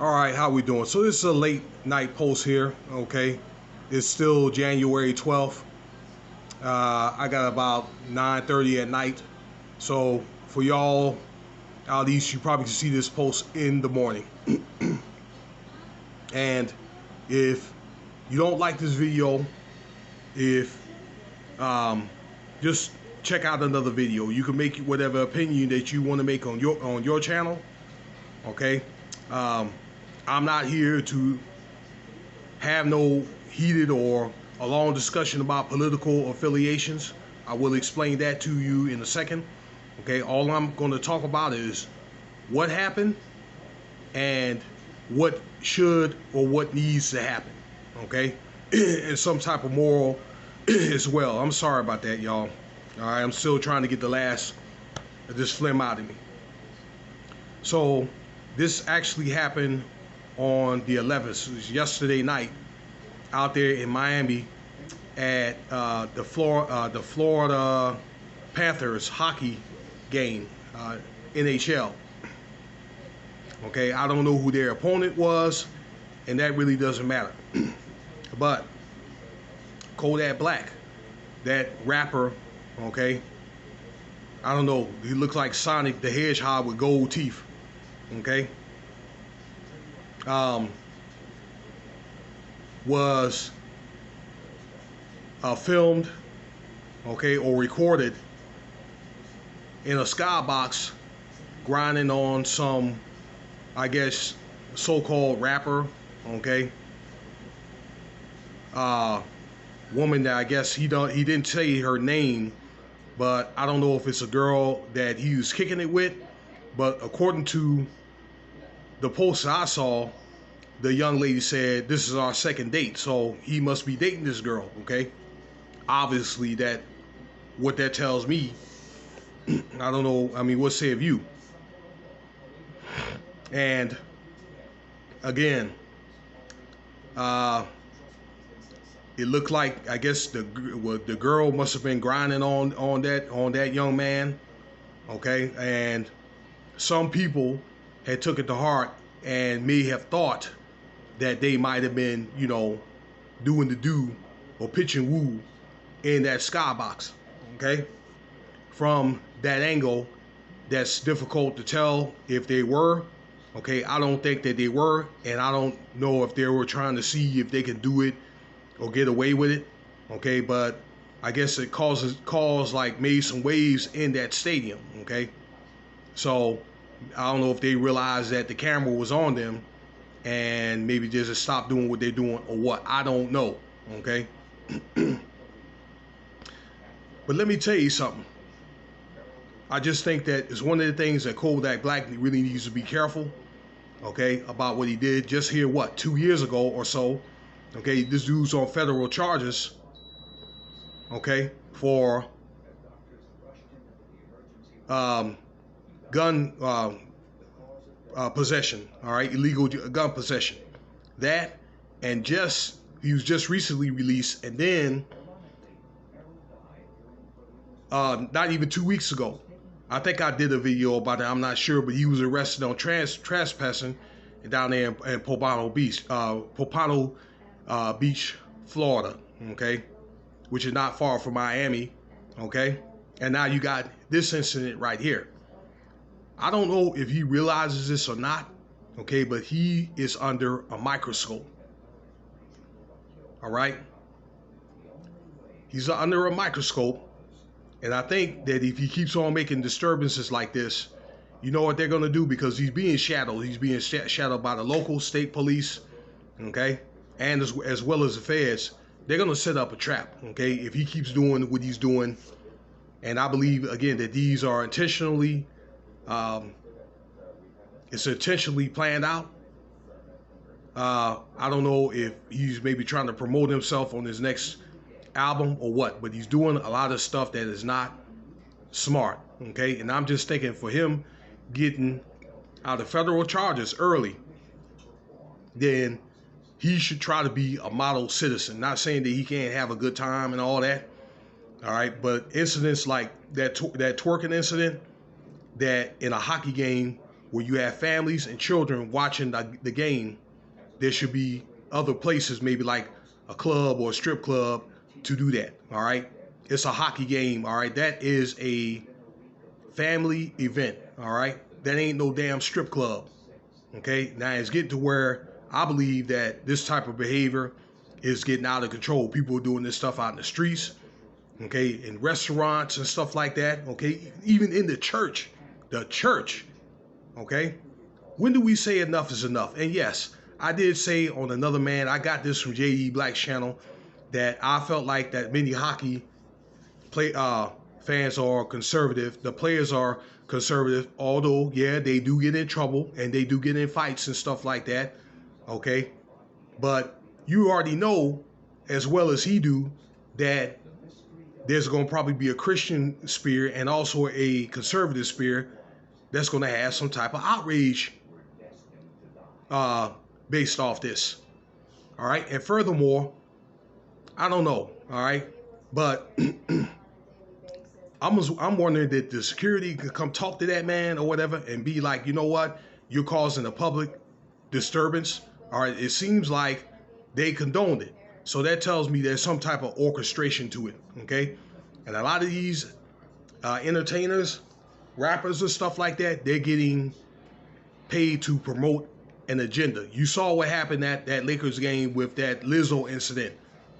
All right, how we doing? So this is a late night post here, okay? It's still January 12th. I got about 9:30 at night. So for y'all, at least you probably can see this post in the morning. And if you don't like this video, if just check out another video. You can make whatever opinion that you want to make on your channel, okay? I'm not here to have no heated or a long discussion about political affiliations. I will explain that to you in a second. Okay, all I'm going to talk about is what happened and what should or what needs to happen. Okay, and some type of moral as well. I'm sorry about that, y'all. All right, I'm still trying to get the last of this phlegm out of me. So this actually happened on the 11th. It was yesterday night out there in Miami at the Florida Panthers hockey game, NHL. Okay, I don't know who their opponent was, and that really doesn't matter. But Kodak Black, that rapper, okay, I don't know, he looks like Sonic the Hedgehog with gold teeth, okay, was filmed, okay, or recorded in a skybox grinding on some, I guess, so-called rapper, okay, woman that I guess he didn't say her name, but I don't know if it's a girl that he was kicking it with, but according to the post I saw, the young lady said, "This is our second date," so he must be dating this girl, okay? Obviously, what that tells me, I don't know, I mean, what say of you? And again, it looked like, I guess the girl must have been grinding on that young man, okay? And some people had took it to heart and may have thought that they might have been, you know, doing the do or pitching woo in that skybox, okay? From that angle, that's difficult to tell if they were, okay? I don't think that they were, and I don't know if they were trying to see if they can do it or get away with it, okay? But I guess it caused like made some waves in that stadium, okay? So I don't know if they realized that the camera was on them and maybe just stop doing what they're doing or what. I don't know, okay? But let me tell you something. I just think that it's one of the things that Kodak Black really needs to be careful, okay, about what he did. Just here, what, 2 years ago or so, okay, this dude's on federal charges, okay, for gun possession, all right, illegal gun possession. That, and he was just recently released, and then not even 2 weeks ago, I think I did a video about it, I'm not sure, but he was arrested on trespassing down there in Pompano Beach, Florida, okay, which is not far from Miami, okay, and now you got this incident right here. I don't know if he realizes this or not, okay, but he is under a microscope, all right? He's under a microscope, and I think that if he keeps on making disturbances like this, you know what they're going to do, because he's being shadowed. He's being shadowed by the local state police, okay, and as well as the feds. They're going to set up a trap, okay, if he keeps doing what he's doing. And I believe, again, that these are intentionally, it's intentionally planned out. I don't know if he's maybe trying to promote himself on his next album or what, but he's doing a lot of stuff that is not smart, okay? And I'm just thinking, for him getting out of federal charges early, then he should try to be a model citizen. Not saying that he can't have a good time and all that, all right? But incidents like that twerking incident, that in a hockey game where you have families and children watching the game, there should be other places, maybe like a club or a strip club, to do that. All right, it's a hockey game. All right, that is a family event. All right, that ain't no damn strip club. Okay, now it's getting to where I believe that this type of behavior is getting out of control. People are doing this stuff out in the streets, okay, in restaurants and stuff like that, okay, even in the church, okay. When do we say enough is enough? And yes, I did say on Another Man, I got this from J.E. Black's channel, that I felt like that many hockey fans are conservative. The players are conservative, although, yeah, they do get in trouble and they do get in fights and stuff like that, okay? But you already know, as well as he do, that there's going to probably be a Christian spirit and also a conservative spirit that's going to have some type of outrage based off this, all right? And furthermore, I don't know, all right? But I'm wondering that the security could come talk to that man or whatever and be like, you know what, you're causing a public disturbance. All right, it seems like they condoned it. So that tells me there's some type of orchestration to it, okay? And a lot of these entertainers, rappers and stuff like that, they're getting paid to promote an agenda. You saw what happened at that Lakers game with that Lizzo incident,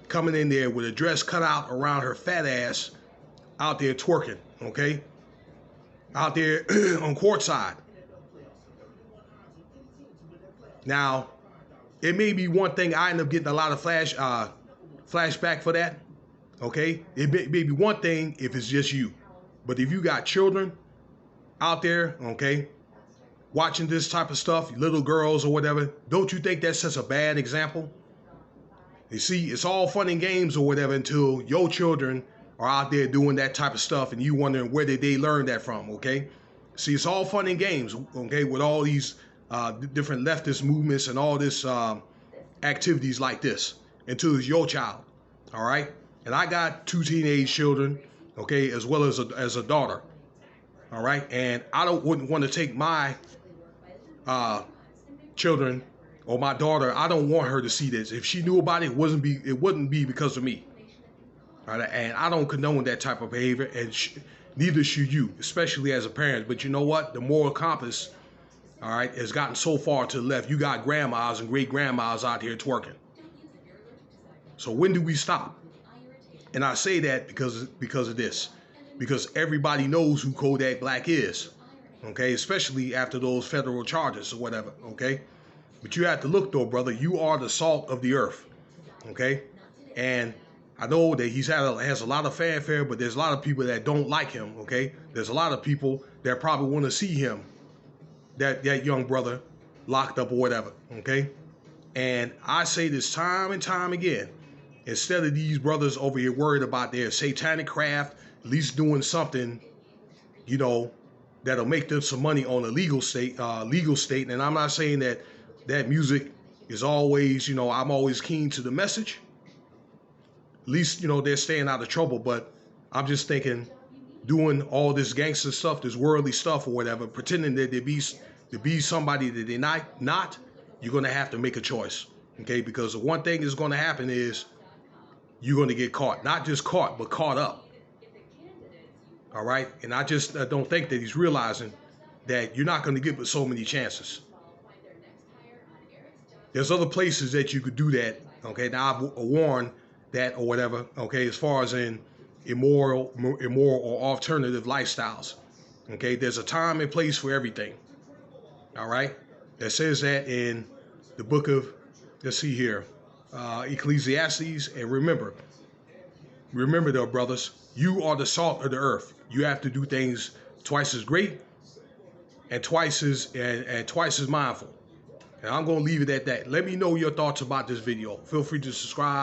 coming in there with a dress cut out around her fat ass, out there twerking, okay? Out there on courtside. Now, it may be one thing, I end up getting a lot of flashback for that, okay? It may be one thing if it's just you. But if you got children out there, okay, watching this type of stuff, little girls or whatever, don't you think that sets a bad example? You see, it's all fun and games or whatever until your children are out there doing that type of stuff and you wondering where did they learn that from, okay? See, it's all fun and games, okay, with all these different leftist movements and all this activities like this until it's your child, all right? And I got 2 teenage children, okay, as well as a daughter, all right? And I wouldn't want to take my children or my daughter, I don't want her to see this. If she knew about it, it wouldn't be because of me. All right, and I don't condone that type of behavior, and neither should you, especially as a parent. But you know what? The moral compass, all right, has gotten so far to the left. You got grandmas and great grandmas out here twerking. So when do we stop? And I say that because of this, because everybody knows who Kodak Black is, okay, especially after those federal charges or whatever, okay. But you have to look though, brother. You are the salt of the earth, okay, and I know that has a lot of fanfare, but there's a lot of people that don't like him, okay? There's a lot of people that probably want to see him, that young brother, locked up or whatever, okay? And I say this time and time again, instead of these brothers over here worried about their satanic craft, at least doing something, you know, that'll make them some money on a legal state. And I'm not saying that music is always, you know, I'm always keen to the message. At least, you know, they're staying out of trouble, but I'm just thinking doing all this gangster stuff, this worldly stuff or whatever, pretending that to be somebody that they're not, you're going to have to make a choice, okay? Because the one thing that's going to happen is you're going to get caught. Not just caught, but caught up, all right? And I just don't think that he's realizing that you're not going to get but so many chances. There's other places that you could do that, okay? Now, I've warned that or whatever, okay, as far as in immoral or alternative lifestyles, okay? There's a time and place for everything, all right? That says that in the book of, let's see here, Ecclesiastes. And remember though, brothers, you are the salt of the earth. You have to do things twice as great and twice as mindful. And I'm going to leave it at that. Let me know your thoughts about this video. Feel free to subscribe.